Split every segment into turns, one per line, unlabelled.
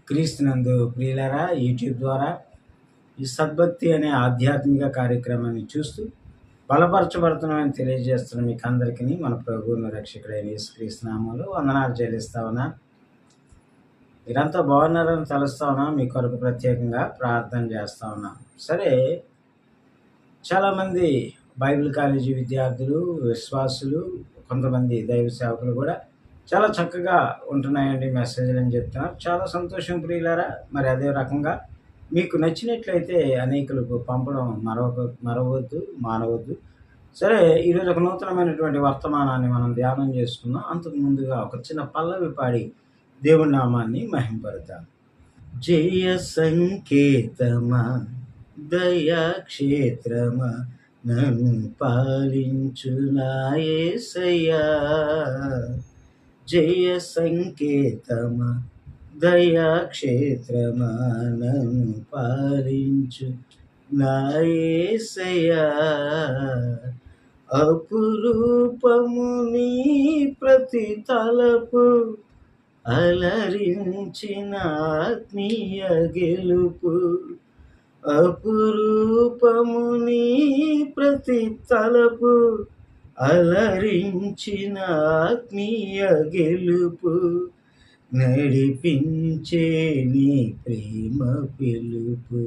క్రీస్తునందు ప్రియులారా, యూట్యూబ్ ద్వారా ఈ సద్భక్తి అనే ఆధ్యాత్మిక కార్యక్రమాన్ని చూస్తూ బలపరచబడుతున్నామని తెలియజేస్తున్న మీకు అందరికీ మన ప్రభువును రక్షకుడైన యేసుక్రీస్తు నామములో వందనాలు చెల్లిస్తా ఉన్నా. మీరంతా బాగున్నారని తలుస్తా ఉన్నా. మీ కొరకు ప్రత్యేకంగా ప్రార్థన చేస్తా ఉన్నా. సరే, చాలామంది బైబిల్ కాలేజీ విద్యార్థులు, విశ్వాసులు, కొంతమంది దైవ సేవకులు కూడా చాలా చక్కగా ఉంటున్నాయండి మెసేజ్లు అని చెప్తున్నారు. చాలా సంతోషం ప్రియులారా. మరి అదే రకంగా మీకు నచ్చినట్లయితే అనేకులకు పంపడం మరవద్దు, మానవద్దు. సరే, ఈరోజు ఒక నూతనమైనటువంటి వర్తమానాన్ని మనం ధ్యానం చేసుకుందాం. అంతకు ముందుగా ఒక చిన్న పల్లవి పాడి దేవుడి నామాన్ని మహింపరుద్దాం. జయ సంకేతమా, దయాక్షేత్రమా, నన్ను పాలించు నా యేసయ్యా. జయ సంకేతమా, దయాక్షేత్రమా, నన్ను పాలించు నా యేసయ్యా. అపురూపము నీ ప్రతి తలపు, అలరించిన ఆత్మీయ గెలుపు. అపురూపము నీ ప్రతి తలపు, అలరించిన ఆత్మీయ గెలుపు. నడిపించే నీ ప్రేమ పిలుపు.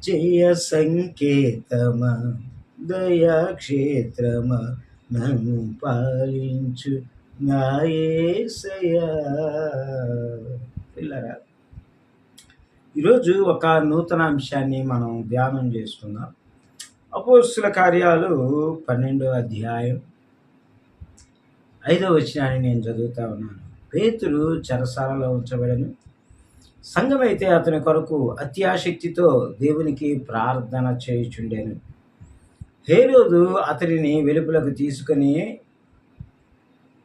జయ సంకేతమా, దయాక్షేత్రమా, నన్ను పాలించు నా యేసయ్యా. పిల్లరా, ఈరోజు ఒక నూతన అంశాన్ని మనం ధ్యానం చేసుకుందాం. అపోస్తుల కార్యాలు 12వ అధ్యాయం 5వ వచనాన్ని నేను చదువుతా ఉన్నాను. పేతురు చెరసాలలో ఉంచబడెను. సంఘమైతే అతని కొరకు అత్యాసక్తితో దేవునికి ప్రార్థన చేయుచుండెను. హేరోదు అతడిని వెలుపలకు తీసుకుని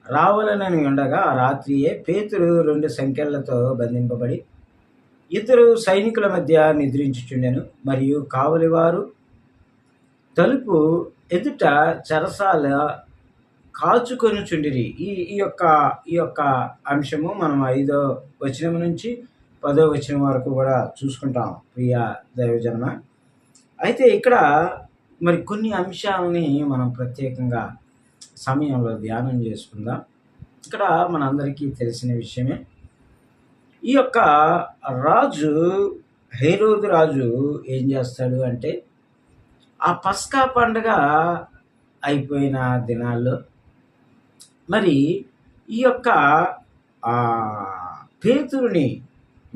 రావాలనని ఉండగా ఆ రాత్రియే పేతురు 2 సంకెళ్లతో బంధింపబడి ఇద్దరు సైనికుల మధ్య నిద్రించుచుండెను. మరియు కావలివారు తలుపు ఎదుట చెరసాల కాచుకొనుచుండిరి. ఈ యొక్క అంశము మనం 5వ వచనం నుంచి 10వ వచనం వరకు కూడా చూసుకుంటాం ప్రియ దైవజనమ. అయితే ఇక్కడ మరి కొన్ని అంశాలని మనం ప్రత్యేకంగా సమయంలో ధ్యానం చేసుకుందాం. ఇక్కడ మనందరికీ తెలిసిన విషయమే. ఈ యొక్క రాజు, హేరోదు రాజు ఏం చేస్తాడు అంటే, ఆ పస్కా పండుగ అయిపోయిన దినాల్లో మరి ఈ యొక్క పేతురుని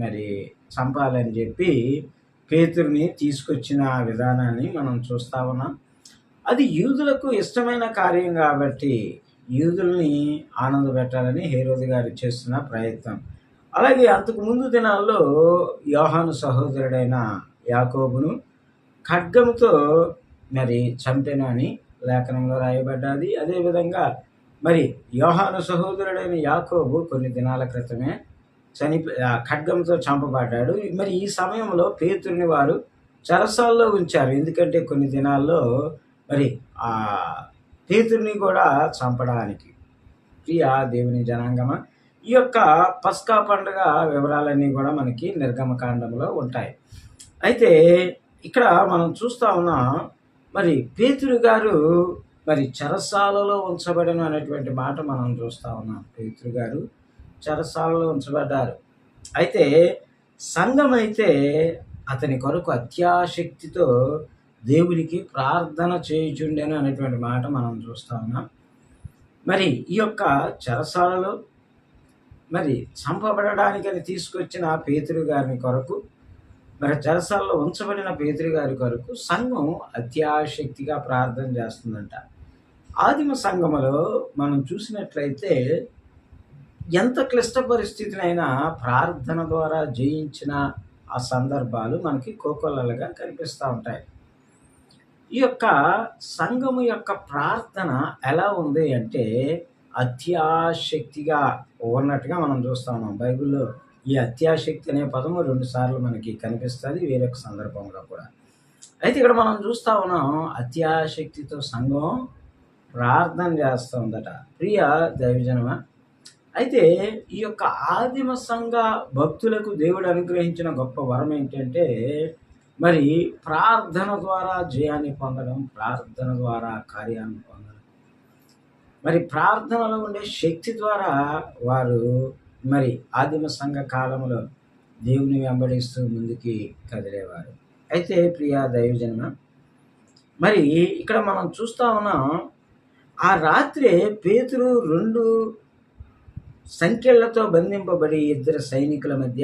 మరి చంపాలని చెప్పి పేతురుని తీసుకొచ్చిన విధానాన్ని మనం చూస్తా ఉన్నాం. అది యూదులకు ఇష్టమైన కార్యం కాబట్టి యూదుల్ని ఆనందపెట్టాలని హేరోదు గారు చేస్తున్న ప్రయత్నం. అలాగే అంతకు ముందు దినాల్లో యోహాను సహోదరుడైన యాకోబును ఖడ్గముతో మరి చంపెను అని లేఖనంలో రాయబడ్డది. అదేవిధంగా మరి యోహాను సహోదరుడైన యాకోబు కొన్ని దినాల క్రితమే ఖడ్గంతో చంపబడ్డాడు. మరి ఈ సమయంలో పేతురుని వారు చెరసాల్లో ఉంచారు. ఎందుకంటే కొన్ని దినాల్లో మరి ఆ పేతురుని కూడా చంపడానికి. ప్రియ దేవుని జనాంగమా, ఈ యొక్క పస్కా పండుగ వివరాలన్నీ కూడా మనకి నిర్గమకాండంలో ఉంటాయి. అయితే ఇక్కడ మనం చూస్తా ఉన్నాం, మరి పేతురు గారు మరి చెరసాలలో ఉంచబడను అనేటువంటి మాట మనం చూస్తా ఉన్నాం. పేతురు గారు చెరసాలలో ఉంచబడ్డారు. అయితే సంఘం అయితే అతని కొరకు అత్యాసక్తితో దేవునికి ప్రార్థన చేయుచుండెను అనేటువంటి మాట మనం చూస్తా ఉన్నాం. మరి ఈ యొక్క చెరసాలలో మరి చంపబడడానికని తీసుకొచ్చిన పేతురు గారి కొరకు, మరి చెరసాలలో ఉంచబడిన పేతురు గారి కొరకు సంఘం అత్యాసక్తిగా ప్రార్థన చేస్తుందంట. ఆదిమ సంఘములో మనం చూసినట్లయితే ఎంత క్లిష్ట పరిస్థితినైనా ప్రార్థన ద్వారా జయించిన ఆ సందర్భాలు మనకి కోకొల్లలుగా కనిపిస్తూ ఉంటాయి. ఈ యొక్క సంఘము యొక్క ప్రార్థన ఎలా ఉంది అంటే అత్యాసక్తిగా ఉన్నట్టుగా మనం చూస్తా ఉన్నాం. బైబిల్లో ఈ అత్యాసక్తి అనే పదము 2 సార్లు మనకి కనిపిస్తుంది, వేరొక సందర్భంలో కూడా. అయితే ఇక్కడ మనం చూస్తా ఉన్నాం, అత్యాసక్తితో సంఘం ప్రార్థన చేస్తూ ఉందట. ప్రియ దైవజనమ, అయితే ఈ యొక్క ఆదిమ సంఘ భక్తులకు దేవుడు అనుగ్రహించిన గొప్ప వరం ఏంటంటే, మరి ప్రార్థన ద్వారా జయాన్ని పొందడం, ప్రార్థన ద్వారా కార్యాన్ని పొందడం. మరి ప్రార్థనలో ఉండే శక్తి ద్వారా వారు మరి ఆదిమ సంఘ కాలంలో దేవుని వెంబడిస్తూ ముందుకి కదిలేవారు. అయితే ప్రియా దైవజన్మ, మరి ఇక్కడ మనం చూస్తా ఉన్నాం, ఆ రాత్రే పేతురు 2 సంకెళ్లతో బంధింపబడి ఇద్దరు సైనికుల మధ్య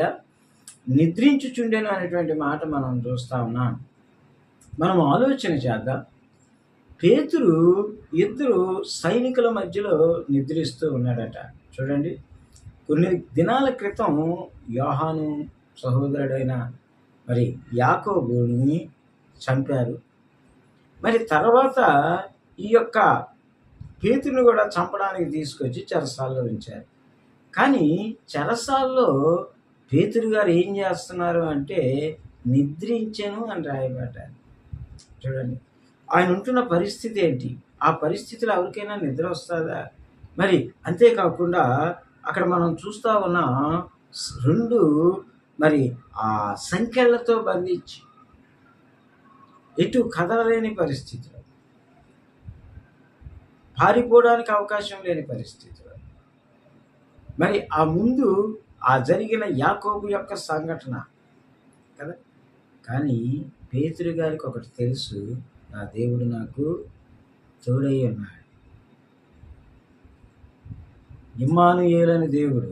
నిద్రించుచుండెను అనేటువంటి మాట మనం చూస్తా ఉన్నాం. మనం ఆలోచన చేద్దాం. పేతురు ఇద్దరు సైనికుల మధ్యలో నిద్రిస్తూ ఉన్నాడట. చూడండి, కొన్ని దినాల క్రితం యోహాను సహోదరుడైన మరి యాకోబుని చంపారు. మరి తర్వాత ఈ యొక్క పేతురుని కూడా చంపడానికి తీసుకొచ్చి చెరసాల్లో ఉంచారు. కానీ చెరసాల్లో పేతురు గారు ఏం చేస్తున్నారు అంటే నిద్రించెను అని రాయబడ్డారు. చూడండి, ఆయన ఉంటున్న పరిస్థితి ఏంటి? ఆ పరిస్థితిలో ఎవరికైనా నిద్ర వస్తుందా? మరి అంతేకాకుండా అక్కడ మనం చూస్తా ఉన్న 2 మరి ఆ సంకెళ్లతో బంధించి ఎటు కదలలేని పరిస్థితిలో, పారిపోవడానికి అవకాశం లేని పరిస్థితిలో, మరి ఆ ముందు ఆ జరిగిన యాకోబు యొక్క సంఘటన కదా. కానీ పేతురు గారికి ఒకటి తెలుసు, నా దేవుడు నాకు తోడై ఉన్నాడు. ఇమ్మానుయేలని దేవుడు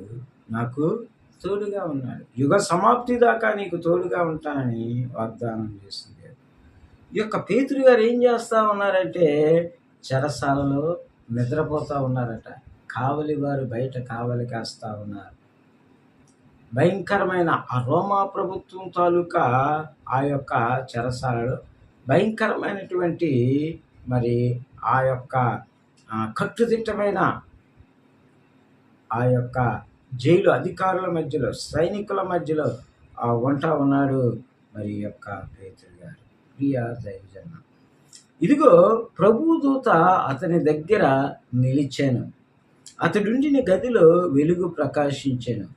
నాకు తోడుగా ఉన్నాడు. యుగ సమాప్తి దాకా నీకు తోడుగా ఉంటానని వాగ్దానం చేసింది. ఈ యొక్క పేతురు గారు ఏం చేస్తా ఉన్నారంటే చెరసాలలో నిద్రపోతా ఉన్నారట. కావలి వారు బయట కావలి కాస్తా ఉన్నారు. భయంకరమైన ఆ రోమా ప్రభుత్వం తాలూకా ఆ యొక్క చెరసాలలో భయంకరమైనటువంటి మరి ఆ యొక్క కట్టుదిట్టమైన ఆ యొక్క జైలు అధికారుల మధ్యలో, సైనికుల మధ్యలో ఉంటా ఉన్నాడు మరి యొక్క పేతురు గారు. ప్రియ దైవజన, ఇదిగో ప్రభుదూత అతని దగ్గర నిలిచాను, అతడుండిన గదిలో వెలుగు ప్రకాశించాను.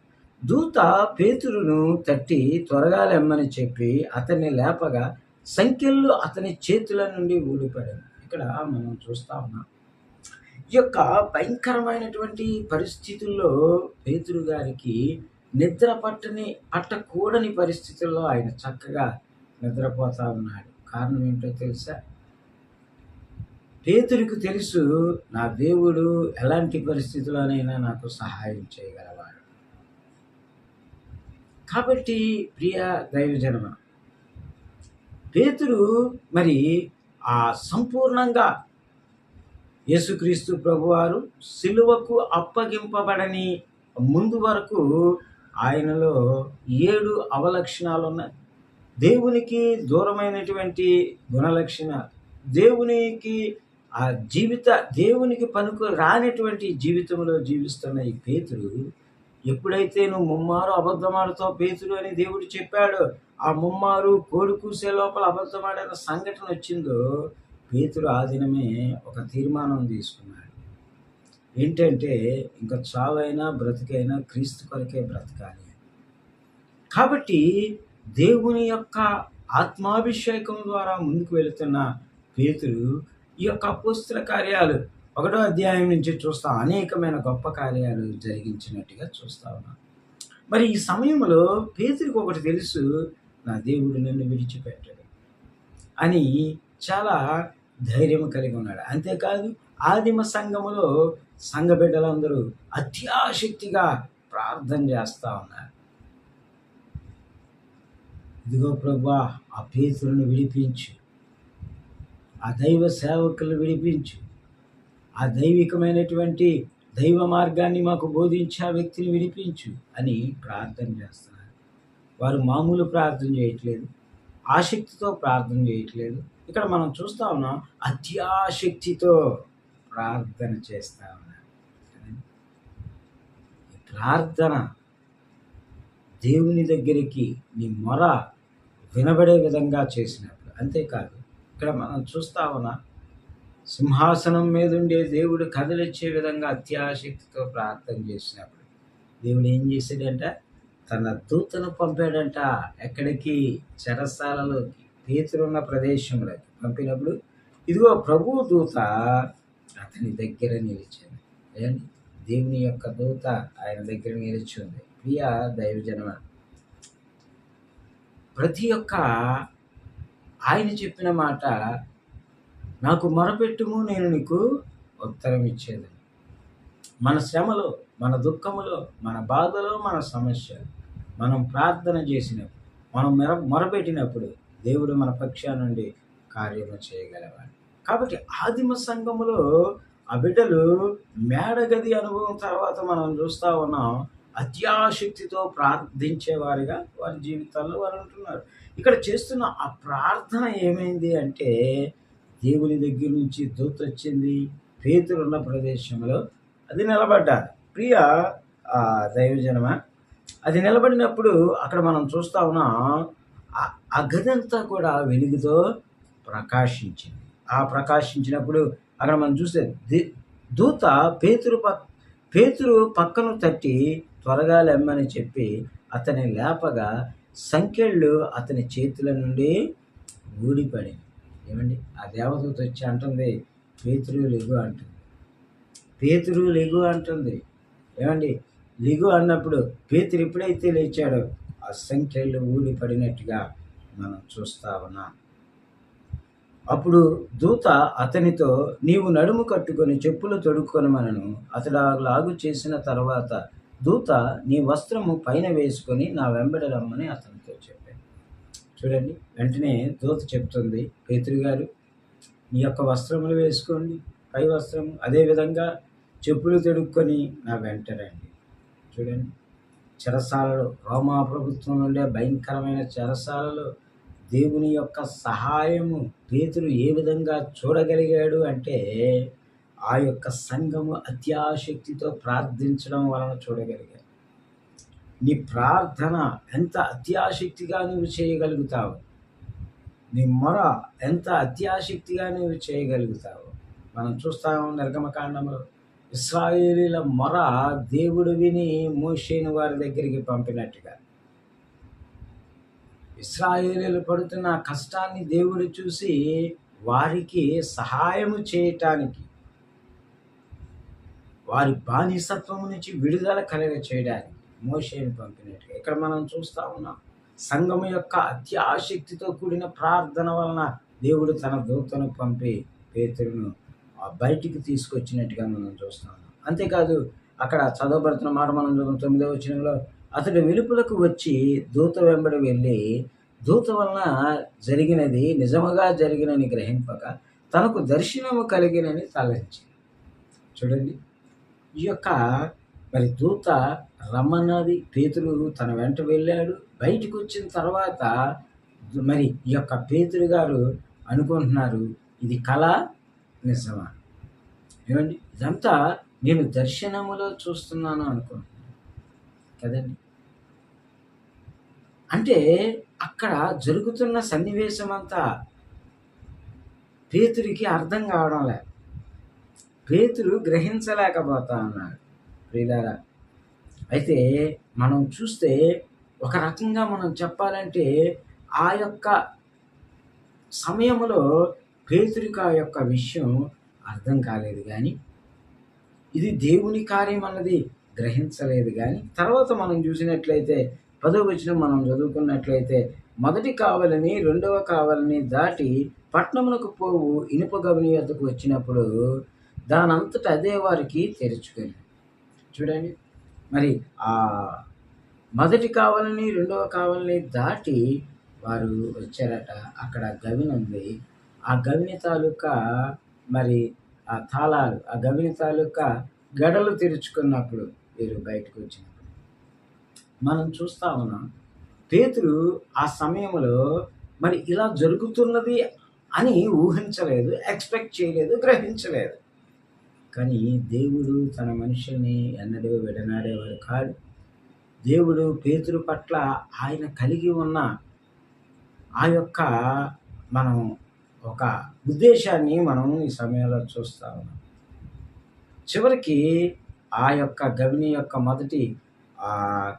దూత పేతురును తట్టి త్వరగా లెమ్మని చెప్పి అతన్ని లేపగా సంకెళ్ళు అతని చేతుల నుండి ఊడిపడాను. ఇక్కడ మనం చూస్తా ఉన్నాం, ఈ యొక్క భయంకరమైనటువంటి పరిస్థితుల్లో పేతురు గారికి నిద్ర పట్టకూడని పరిస్థితుల్లో ఆయన చక్కగా నిద్రపోతా ఉన్నాడు. కారణం ఏంటో తెలుసా? పేతురుకు తెలుసు, నా దేవుడు ఎలాంటి పరిస్థితుల్లోనైనా నాకు సహాయం చేయగలవాడు. కాబట్టి ప్రియ దైవజనమ, పేతురు మరి ఆ సంపూర్ణంగా యేసుక్రీస్తు ప్రభువారు సిలువకు అప్పగింపబడని ముందు వరకు ఆయనలో 7 అవలక్షణాలు ఉన్నాయి. దేవునికి దూరమైనటువంటి గుణలక్షణాలు, దేవునికి పనికి రానటువంటి జీవితంలో జీవిస్తున్న ఈ పేతురు, ఎప్పుడైతే నువ్వు ముమ్మారు అబద్ధమాడుతావు పేతురు అని దేవుడు చెప్పాడో, ఆ ముమ్మారు కోడి కూసే లోపల అబద్ధమాడిన సంఘటన వచ్చిందో, పేతురు ఆ దినమే ఒక తీర్మానం తీసుకున్నాడు. ఏంటంటే ఇంకా చావైనా బ్రతికైనా క్రీస్తు కొరకే బ్రతకాలి. కాబట్టి దేవుని యొక్క ఆత్మాభిషేకం ద్వారా ముందుకు వెళుతున్న పేతురు ఈ యొక్క అపోస్తల కార్యాలు 1వ అధ్యాయం నుంచి చూస్తాం, అనేకమైన గొప్ప కార్యాలు జరిగించినట్టుగా చూస్తా ఉన్నాం. మరి ఈ సమయంలో పేతురికి ఒకటి తెలుసు, నా దేవుడు నన్ను విడిచిపెట్టడు అని చాలా ధైర్యం కలిగి ఉన్నాడు. అంతేకాదు ఆదిమ సంఘములో సంఘ బిడ్డలందరూ అత్యాశక్తిగా ప్రార్థన చేస్తూ ఉన్నారు. ఇదిగో ప్రభువా, ఆ పేతురుని విడిపించు, ఆ దైవ సేవకులను విడిపించు, ఆ దైవికమైనటువంటి దైవ మార్గాన్ని మాకు బోధించే ఆ వ్యక్తిని విడిపించు అని ప్రార్థన చేస్తున్నారు. వారు మామూలు ప్రార్థన చేయట్లేదు, ఆసక్తితో ప్రార్థన చేయట్లేదు. ఇక్కడ మనం చూస్తా ఉన్నాం, అత్యాశక్తితో ప్రార్థన చేస్తా ఉన్నారు. ప్రార్థన దేవుని దగ్గరికి నీ మొర వినబడే విధంగా చేసినప్పుడు. అంతేకాదు ఇక్కడ మనం చూస్తా ఉన్నా, సింహాసనం మీద ఉండే దేవుడు కదలిచ్చే విధంగా అత్యాశక్తితో ప్రార్థన చేసినప్పుడు దేవుడు ఏం చేశాడంట? తన దూతను పంపాడంట. ఎక్కడికి? చెరసాలలోకి, పేతురున్న ప్రదేశంలోకి పంపినప్పుడు ఇదిగో ప్రభు దూత అతని దగ్గర నిలిచింది. ఏమండి? దేవుని యొక్క దూత ఆయన దగ్గర నిలిచి ఉంది. ప్రియ దైవజనమ, ప్రతి ఒక్క ఆయన చెప్పిన మాట, నాకు మొరపెట్టుము నేను నీకు ఉత్తరం ఇచ్చేదని. మన శ్రమలో, మన దుఃఖములో, మన బాధలో, మన సమస్యలు మనం ప్రార్థన చేసినప్పుడు, మనం మొరపెట్టినప్పుడు దేవుడు మన పక్షా నుండి కార్యము చేయగలవాడు. కాబట్టి ఆదిమ సంఘములో ఆ బిడ్డలు మేడగది అనుభవం తర్వాత మనం చూస్తూ ఉన్నాం, అత్యాశక్తితో ప్రార్థించేవారిగా వారి జీవితాల్లో వారు ఉంటున్నారు. ఇక్కడ చేస్తున్న ఆ ప్రార్థన ఏమైంది అంటే, దేవుని దగ్గర నుంచి దూత వచ్చింది, పేతురున్న ప్రదేశంలో అది నిలబడ్డారు. ప్రియ దైవజనమ, అది నిలబడినప్పుడు అక్కడ మనం చూస్తా ఉన్నాం, ఆ గదంతా కూడా వెలుగుతో ప్రకాశించింది. ఆ ప్రకాశించినప్పుడు అక్కడ మనం చూస్తే దూత పేతురు పక్కను తట్టి త్వరగా లెమ్మని చెప్పి అతని లేపగా సంకెళ్ళు అతని చేతుల నుండి ఊడిపడింది. ఏమండి? ఆ దేవదూత వచ్చి అంటుంది, పేతురు లెగు అంటుంది. పేతురు లెగు అంటుంది. ఏమండి? లెగు అన్నప్పుడు పేతురు ఎప్పుడైతే లేచాడో ఆ సంఖ్యలు ఊడిపడినట్టుగా మనం చూస్తా ఉన్నాం. అప్పుడు దూత అతనితో, నీవు నడుము కట్టుకొని చెప్పులు తొడుక్కొనమనెను. అతడు అలాగు చేసిన తర్వాత దూత, నీ వస్త్రము పైన వేసుకొని నా వెంబడి రమ్మని అతనితో చెప్పాడు. చూడండి, వెంటనే దూత చెప్తుంది, పేతురు గారు నీ యొక్క వస్త్రములు వేసుకోండి, పై వస్త్రము, అదేవిధంగా చెప్పులు తొడుక్కొని నా వెంట రండి. చూడండి, చెరసాలలో, రోమా ప్రభుత్వం నుండే భయంకరమైన చెరసాలలో దేవుని యొక్క సహాయము పేతురు ఏ విధంగా చూడగలిగాడు అంటే, ఆ యొక్క సంఘము అత్యాశక్తితో ప్రార్థించడం వలన చూడగలిగాడు. నీ ప్రార్థన ఎంత అత్యాశక్తిగా నువ్వు చేయగలుగుతావు, నీ మొర ఎంత అత్యాశక్తిగా నువ్వు చేయగలుగుతావు. మనం చూస్తాము నిర్గమకాండంలో ఇశ్రాయేలీల మొర దేవుడు విని మోషేను వారి దగ్గరికి పంపినట్టుగా, ఇశ్రాయేలీలు పడుతున్న కష్టాన్ని దేవుడు చూసి వారికి సహాయము చేయటానికి, వారి బానిసత్వం నుంచి విడుదల కలగ చేయడానికి మోషేను పంపినట్టుగా ఇక్కడ మనం చూస్తా ఉన్నాం. సంఘము యొక్క అత్యాశక్తితో కూడిన ప్రార్థన వలన దేవుడు తన దూతను పంపి పేతురును బయటికి తీసుకొచ్చినట్టుగా మనం చూస్తా ఉన్నాం. అంతేకాదు, అక్కడ చదవబడుతున్న మాట మనం 9వ వచనంలో, అతడు వెలుపలకు వచ్చి దూత వెంబడి వెళ్ళి దూత వలన జరిగినది నిజముగా జరిగినని గ్రహింపక తనకు దర్శనము కలిగినని తలంచి. చూడండి, ఈ యొక్క మరి దూత రమ్మన్నది, పేతురు తన వెంట వెళ్ళాడు. బయటకు వచ్చిన తర్వాత మరి ఈ యొక్క పేతురు గారు అనుకుంటున్నారు, ఇది కళ నిజమా? ఏమండి? ఇదంతా నేను దర్శనములో చూస్తున్నాను అనుకుంటున్నాను కదండి. అంటే అక్కడ జరుగుతున్న సన్నివేశం అంతా పేతురికి అర్థం కావడం లేదు. పేతురు గ్రహించలేకపోతా ఉన్నాడు. ప్రియులారా, అయితే మనం చూస్తే ఒక రకంగా మనం చెప్పాలంటే, ఆ యొక్క సమయంలో పేతురికి ఆ యొక్క విషయం అర్థం కాలేదు, కానీ ఇది దేవుని కార్యం అన్నది గ్రహించలేదు. కానీ తర్వాత మనం చూసినట్లయితే 10వ వచనం మనం చదువుకున్నట్లయితే, మొదటి కావలిని రెండవ కావలిని దాటి పట్టణమునకు పోవు ఇనుప గవిని వద్దకు వచ్చినప్పుడు దానంతట అదే వారికి తెరుచుకుంది. చూడండి, మరి ఆ మొదటి కావలిని రెండవ కావలిని దాటి వారు వచ్చారట. అక్కడ గవిని ఉంది. ఆ గవిని తాలూకా మరి ఆ తాళాలు, ఆ గవిని తాలూకా గడలు తెరుచుకున్నప్పుడు వీరు బయటకు వచ్చినప్పుడు మనం చూస్తా ఉన్నాం. పేతురు ఆ సమయంలో మరి ఇలా జరుగుతున్నది అని ఊహించలేదు, ఎక్స్పెక్ట్ చేయలేదు, గ్రహించలేదు. కానీ దేవుడు తన మనుషుల్ని ఎన్నడూ విడనాడేవాడు కాదు. దేవుడు పేతురు పట్ల ఆయన కలిగి ఉన్న ఆ యొక్క మనం ఒక ఉద్దేశాన్ని మనం ఈ సమయంలో చూస్తా ఉన్నాం. చివరికి ఆ యొక్క గవిని యొక్క మొదటి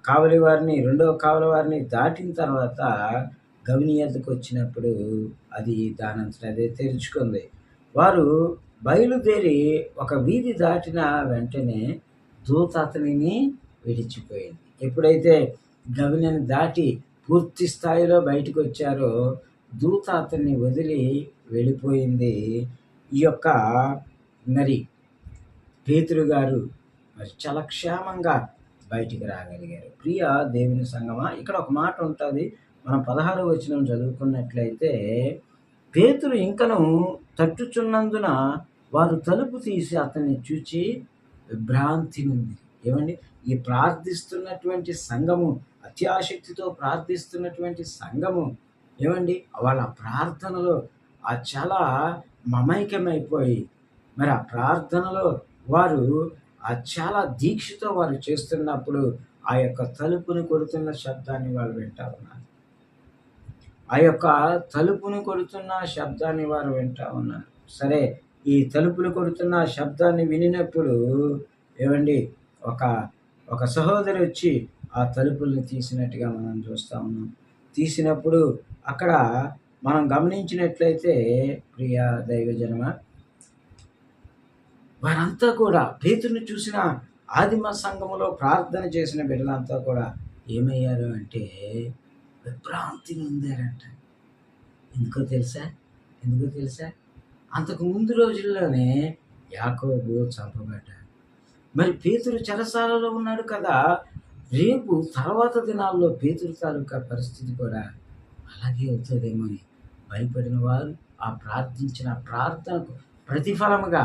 కావలి వారిని, రెండవ కావలి వారిని దాటిన తర్వాత గవిని యొద్దకు వచ్చినప్పుడు అది దానంతట అదే తెరుచుకుంది. వారు బయలుదేరి ఒక వీధి దాటిన వెంటనే దూత అతనిని విడిచిపోయింది. ఎప్పుడైతే గవినిని దాటి పూర్తి స్థాయిలో బయటకు వచ్చారో దూత అతన్ని వదిలి వెళ్ళిపోయింది. ఈ యొక్క మరి పేతురు గారు మరి చాలా క్షేమంగా బయటికి రాగలిగారు. ప్రియ దేవుని సంగమా, ఇక్కడ ఒక మాట ఉంటుంది. మనం 16వ వచనం చదువుకున్నట్లయితే, పేతురు ఇంకను తట్టుచున్నందున వారు తలుపు తీసి అతన్ని చూచి విభ్రాంతి నుండి. ఏమండి, ఈ ప్రార్థిస్తున్నటువంటి సంఘము, అత్యాశక్తితో ప్రార్థిస్తున్నటువంటి సంఘము, ఏమండి వాళ్ళ ప్రార్థనలో చాలా మమైకమైపోయి, మరి ఆ ప్రార్థనలో వారు చాలా దీక్షతో వారు చేస్తున్నప్పుడు ఆ యొక్క తలుపుని కొడుతున్న శబ్దాన్ని వాళ్ళు వింటా ఉన్నారు. ఆ యొక్క తలుపుని కొడుతున్న శబ్దాన్ని వారు వింటా ఉన్నారు. సరే, ఈ తలుపులు కొడుతున్న శబ్దాన్ని వినినప్పుడు ఏమండి ఒక సహోదరి వచ్చి ఆ తలుపుల్ని తీసినట్టుగా మనం చూస్తా ఉన్నాం. తీసినప్పుడు అక్కడ మనం గమనించినట్లయితే ప్రియ దైవజనమ, వారంతా కూడా పేతురుని చూసిన ఆదిమ సంఘములో ప్రార్థన చేసిన బిడ్డలంతా కూడా ఏమయ్యారు అంటే విభ్రాంతి పొందారంట. ఎందుకో తెలుసా? అంతకు ముందు రోజుల్లోనే యాకోబు చంపబడ్డాడు. మరి పేతురు చెరసాలలో ఉన్నాడు కదా, రేపు తర్వాత దినాల్లో పేతురు తాలూకా పరిస్థితి కూడా అలాగే అవుతుందేమో అని భయపడిన వారు ఆ ప్రార్థించిన ప్రార్థనకు ప్రతిఫలముగా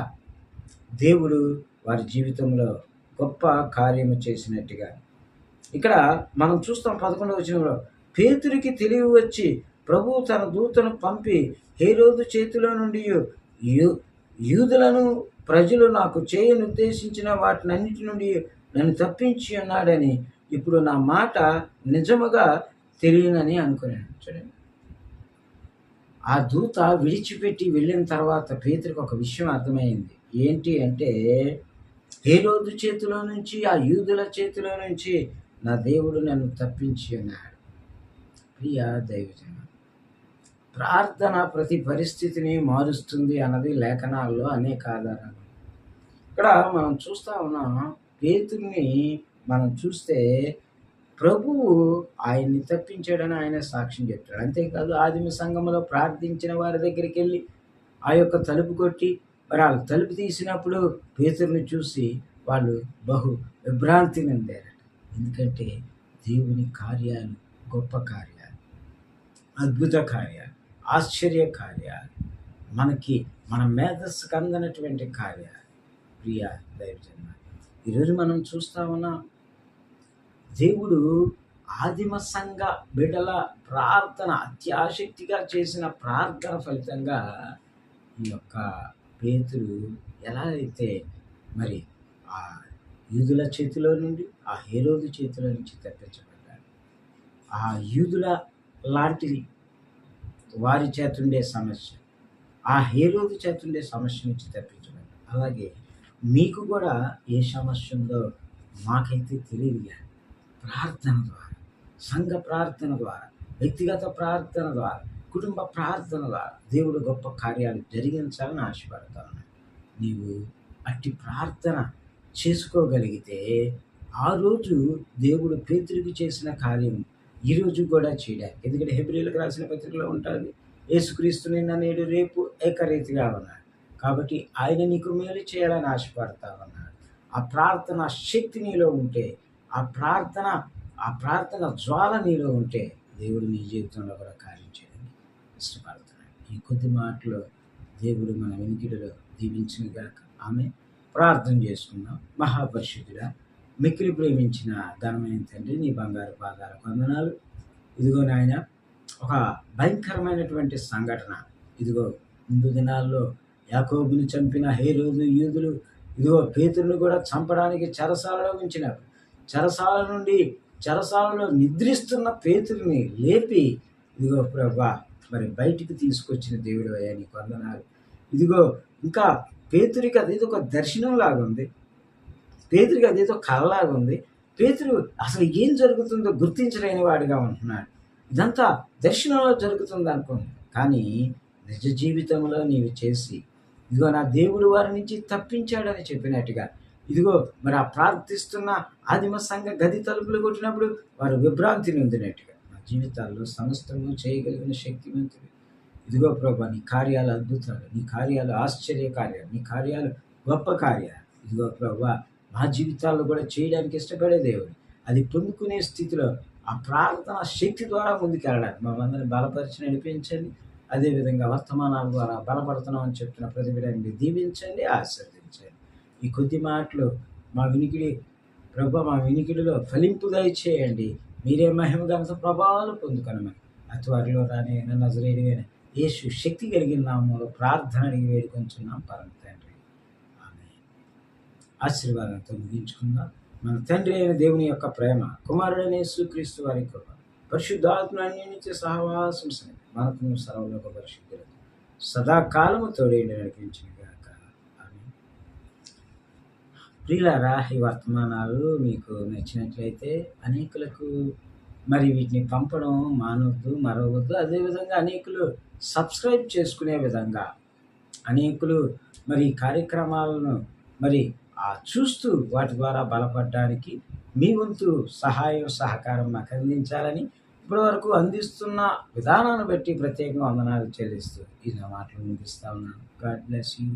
దేవుడు వారి జీవితంలో గొప్ప కార్యము చేసినట్టుగా ఇక్కడ మనం చూస్తాం. 11వ వచనంలో, పేతురికి తెలివి వచ్చి ప్రభువు తన దూతను పంపి హేరోదు చేతిలో నుండి యూదులను ప్రజలు నాకు చేయనుద్దేశించిన వాటినన్నిటి నుండి నన్ను తప్పించి ఉన్నాడని ఇప్పుడు నా మాట నిజముగా తెలియనని అనుకున్నాను. చూడండి, ఆ దూత విడిచిపెట్టి వెళ్ళిన తర్వాత పేతురికి ఒక విషయం అర్థమైంది. ఏంటి అంటే, హేరోదు చేతిలో నుంచి, ఆ యూదుల చేతిలో నుంచి నా దేవుడు నన్ను తప్పించి ఉన్నాడు. ప్రియ దైవజన, ప్రార్థన ప్రతి పరిస్థితిని మారుస్తుంది అన్నది లేఖనాల్లో అనేక ఆధారాలు. ఇక్కడ మనం చూస్తా ఉన్నాం. పేతురుని మనం చూస్తే ప్రభువు ఆయన్ని తప్పించాడని ఆయన సాక్ష్యం చెప్తాడు. అంతేకాదు, ఆదిమ సంఘంలో ప్రార్థించిన వారి దగ్గరికి వెళ్ళి ఆ యొక్క తలుపు కొట్టి మరి వాళ్ళు తలుపు తీసినప్పుడు పేతురుని చూసి వాళ్ళు బహు విభ్రాంతి చెందారట. ఎందుకంటే దేవుని కార్యాలు గొప్ప కార్యాలు, అద్భుత కార్యాలు, ఆశ్చర్య కార్యాలు, మన మేధస్సుకు అందనటువంటి కార్యాలు. ప్రియ దైవజన, ఈరోజు మనం చూస్తా ఉన్నాం, దేవుడు ఆదిమ సంఘ బిడ్డల ప్రార్థన, అత్యాశక్తిగా చేసిన ప్రార్థన ఫలితంగా ఈ యొక్క పేతురు ఎలా అయితే మరి ఆ యూదుల చేతిలో నుండి, ఆ హేరోదు చేతిలో నుంచి తప్పించబడ్డాడు. ఆ యూదుల లాంటి వారి చేతుండే సమస్య, ఆ హేరోదు చేతుండే సమస్య నుంచి తప్పించబడ్డాడు. అలాగే మీకు కూడా ఏ సమస్య ఉందో మాకైతే తెలియదు, కానీ ప్రార్థన ద్వారా, సంఘ ప్రార్థన ద్వారా, వ్యక్తిగత ప్రార్థన ద్వారా, కుటుంబ ప్రార్థన ద్వారా దేవుడు గొప్ప కార్యాలు జరిగించాలని ఆశపడతా ఉన్నాడు. నీవు అట్టి ప్రార్థన చేసుకోగలిగితే ఆ రోజు దేవుడు పేతురికి చేసిన కార్యం ఈరోజు కూడా చేయడానికి, ఎందుకంటే హెబ్రీయులకు రాసిన పత్రికలో ఉంటుంది, యేసుక్రీస్తు నిన్న నేడు రేపు ఏకరీతిగా ఉన్నాడు. కాబట్టి ఆయన నీకు మేలు చేయాలని ఆశపడతా ఉన్నాడు. ఆ ప్రార్థన శక్తి నీలో ఉంటే, ఆ ప్రార్థన జ్వాల నీలో ఉంటే దేవుడు నీ జీవితంలో కూడా కార్యం చేయడానికి ఇష్టపడుతున్నాడు. ఈ కొద్ది మాటలో దేవుడు మన వెనుకిడిలో దీవించునుగాక. ఆమె ప్రార్థన చేసుకుందాం. మహాపరిశుద్ధుడా, మిక్కిలి ప్రేమించిన ఘనమైన తండ్రి, నీ బంగారు పాదాల వందనాలు. ఇదిగో నాయన, ఒక భయంకరమైనటువంటి సంఘటన, ఇదిగో ముందు దినాల్లో యాకోబుని చంపిన హేరోదు యూదులు ఇదిగో పేతురుని కూడా చంపడానికి చెరసాలలో ఉంచినారు. చెరసాలలో నిద్రిస్తున్న పేతురుని లేపి ఇదిగో ప్రభువా మరి బయటికి తీసుకొచ్చిన దేవుడు అయ్యా నీకు వందనాలు. ఇదిగో ఇంకా పేతురికి అదేదో ఒక దర్శనం లాగా ఉంది. పేతురికి అదేదో కలలాగా ఉంది. పేతురు అసలు ఏం జరుగుతుందో గుర్తించలేని వాడిగా ఉంటున్నాడు. ఇదంతా దర్శనంలో జరుగుతుంది అనుకోండి, కానీ నిజ జీవితంలో నీవు చేసి ఇదిగో నా దేవుడు వారి నుంచి తప్పించాడని చెప్పినట్టుగా, ఇదిగో మరి ఆ ప్రార్థిస్తున్న ఆదిమ సంఘ గది తలుపులు కొట్టినప్పుడు వారు విభ్రాంతి నొందినట్టుగా నా జీవితాల్లో సమస్తము చేయగలిగిన శక్తివంతుడు. ఇదిగో ప్రభా నీ కార్యాలు అద్భుతాలు, నీ కార్యాలు ఆశ్చర్య కార్యాలు, నీ కార్యాలు గొప్ప కార్యాలు. ఇదిగో ప్రభా మా జీవితాల్లో కూడా చేయడానికి ఇష్టపడే దేవుడు. అది పొందుకునే స్థితిలో ఆ ప్రార్థన శక్తి ద్వారా ముందుకెళ్ళడానికి మమ్మల్ని బలపరిచి నడిపించండి. అదేవిధంగా వర్తమానాల ద్వారా బలపడుతున్నాం అని చెప్తున్న ప్రతి బిడ్డని దీవించండి, ఆశీర్వదించండి. ఈ కొద్ది మాటలు మా వినికిడి ప్రభు మా వినికిడిలో ఫలింపు దయచేయండి. మీరే మహిమ ఘనత ప్రభావాలు పొందుకొనమని అతివారిలో రాని నజరేయుడైన యేసు శక్తి కలిగిన నామములో ప్రార్థన అడిగి వేడుకొంచున్నాం పరమ తండ్రి, ఆమేన్. ఆశీర్వాదంతో ముగించుకుందాం. మన తండ్రి అయిన దేవుని యొక్క ప్రేమ, కుమారుడైన యేసుక్రీస్తు వారి కృప, పరిశుద్ధాత్మ అన్యోన్య సహవాసం మనకు సర్వలోక పరిశుద్ధులకు సదాకాలము తోడేండి నడిపించిన గాక, ఆమేన్. ప్రియులారా, ఈ వర్తమానాలు మీకు నచ్చినట్లయితే అనేకులకు మరి వీటిని పంపడం మానవద్దు, మరవద్దు. అదేవిధంగా అనేకులు సబ్స్క్రైబ్ చేసుకునే విధంగా అనేకులు మరి ఈ కార్యక్రమాలను మరి చూస్తూ వాటి ద్వారా బలపడడానికి మీ వంతు సహాయం సహకారం మాకు అందించాలని ఇప్పటి వరకు అందిస్తున్న విధానాన్ని బట్టి ప్రత్యేకంగా వందనాలు చెల్లిస్తూ ఈ నా మాటలు ముగిస్తా ఉన్నాను. God bless you.